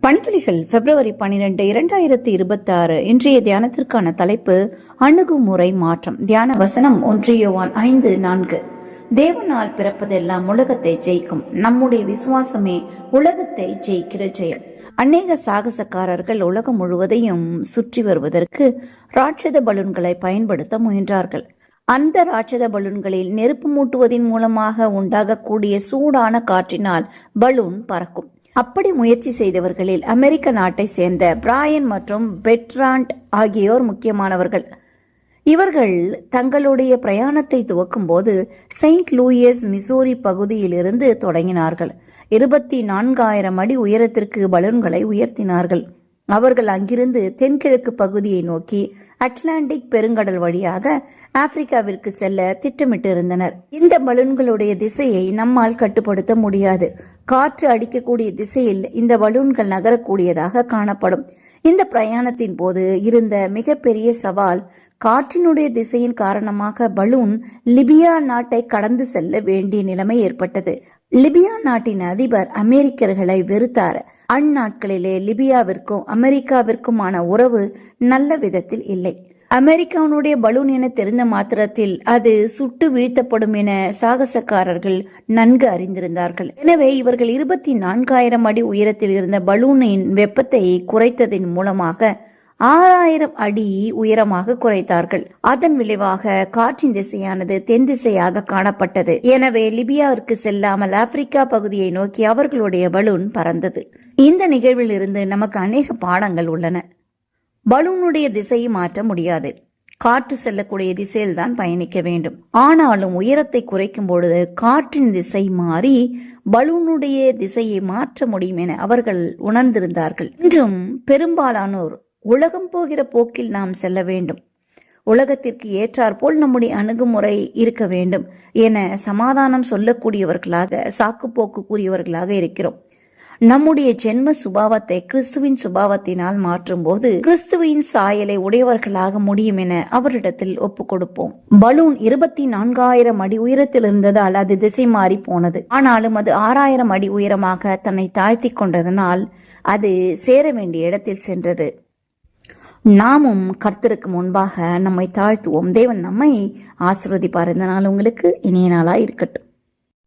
பணித்துளிகள் பிப்ரவரி 12, 2026. இன்றைய தியானத்திற்கான தலைப்பு அணுகுமுறை மாற்றம். தியான வசனம் 1 யோவான் 5:4. தேவனால் பிறப்பதெல்லாம் உலகத்தை ஜெயிக்கும். நம்முடைய விசுவாசமே உலகத்தை ஜெயிக்கிற ஜெயம். அநேக சாகசக்காரர்கள் உலகம் முழுவதையும் சுற்றி வருவதற்கு ராட்சத பலூன்களை பயன்படுத்த முயன்றார்கள். அந்த ராட்சத பலூன்களில் நெருப்பு மூட்டுவதன் மூலமாக உண்டாகக்கூடிய சூடான காற்றினால் பலூன் பறக்கும். அப்படி முயற்சி செய்தவர்களில் அமெரிக்க நாட்டை சேர்ந்த பிராயன் மற்றும் பெட்ராண்ட் ஆகியோர் முக்கியமானவர்கள். இவர்கள் தங்களுடைய பிரயாணத்தை துவக்கும் போது செயின்ட் லூயிஸ், மிசோரி பகுதியிலிருந்து தொடங்கினார்கள். 24,000 அடி உயரத்திற்கு பலூன்களை உயர்த்தினார்கள். அவர்கள் அங்கிருந்து தென்கிழக்கு பகுதியை நோக்கி அட்லாண்டிக் பெருங்கடல் வழியாக ஆப்பிரிக்காவிற்கு செல்ல திட்டமிட்டிருந்தனர். இந்த பலூன்களுடைய திசையை நம்மால் கட்டுப்படுத்த முடியாது. காற்று அடிக்கக்கூடிய திசையில் இந்த பலூன்கள் நகரக்கூடியதாக காணப்படும். இந்த பிரயாணத்தின் போது இருந்த மிகப்பெரிய சவால், காற்றினுடைய திசையின் காரணமாக பலூன் லிபியா நாட்டை கடந்து செல்ல வேண்டிய நிலைமை ஏற்பட்டது. லிபியா நாட்டின் அதிபர் அமெரிக்கர்களை வெறுத்தார். அந்நாட்களிலே லிபியாவிற்கும் அமெரிக்காவிற்குமான உறவு நல்ல விதத்தில் இல்லை. அமெரிக்காவுடைய பலூன் என தெரிந்த மாத்திரத்தில் அது சுட்டு வீழ்த்தப்படும் என சாகசக்காரர்கள் நன்கு அறிந்திருந்தார்கள். எனவே இவர்கள் 24,000 அடி உயரத்தில் இருந்த பலூனின் வெப்பத்தை குறைத்ததன் மூலமாக 6,000 அடி உயரமாக குறைத்தார்கள். அதன் விளைவாக காற்றின் திசையானது தென் திசையாக காணப்பட்டது. எனவே லிபியாவிற்கு செல்லாமல் ஆப்பிரிக்கா பகுதியை நோக்கி அவர்களுடைய பலூன் பறந்தது. இந்த நிகழ்வில் இருந்து நமக்கு அநேக பாடங்கள் உள்ளன. பலூனுடைய திசையை மாற்ற முடியாது. காற்று செல்லக்கூடிய திசையில் தான் பயணிக்க வேண்டும். ஆனாலும் உயரத்தை குறைக்கும் பொழுது காற்றின் திசை மாறி பலூனுடைய திசையை மாற்ற முடியும் என அவர்கள் உணர்ந்திருந்தார்கள். இன்றும் பெரும்பாலானோர் உலகம் போகிற போக்கில் நாம் செல்ல வேண்டும், உலகத்திற்கு ஏற்றாற்போல் நம்முடைய அணுகுமுறை இருக்க வேண்டும் என சமாதானம் சொல்லக்கூடியவர்களாக, சாக்கு போக்கு கூறியவர்களாக இருக்கிறோம். நம்முடைய ஜென்ம சுபாவத்தை கிறிஸ்துவின் சுபாவத்தினால் மாற்றும் போது கிறிஸ்துவின் சாயலை உடையவர்களாக முடியும் என அவரிடத்தில் ஒப்பு கொடுப்போம். பலூன் 24,000 அடி உயரத்தில் இருந்ததால் அது திசை மாறி போனது. ஆனாலும் அது 6,000 அடி உயரமாக தன்னை தாழ்த்தி கொண்டதனால் அது சேர வேண்டிய இடத்தில் சென்றது. நாமும் கர்த்தருக்கு முன்பாக நம்மை தாழ்த்துவோம். தேவன் நம்மை ஆசீர்வதிப்பார். இந்த நாள் உங்களுக்கு இனிய நாளாய் இருக்கட்டும்.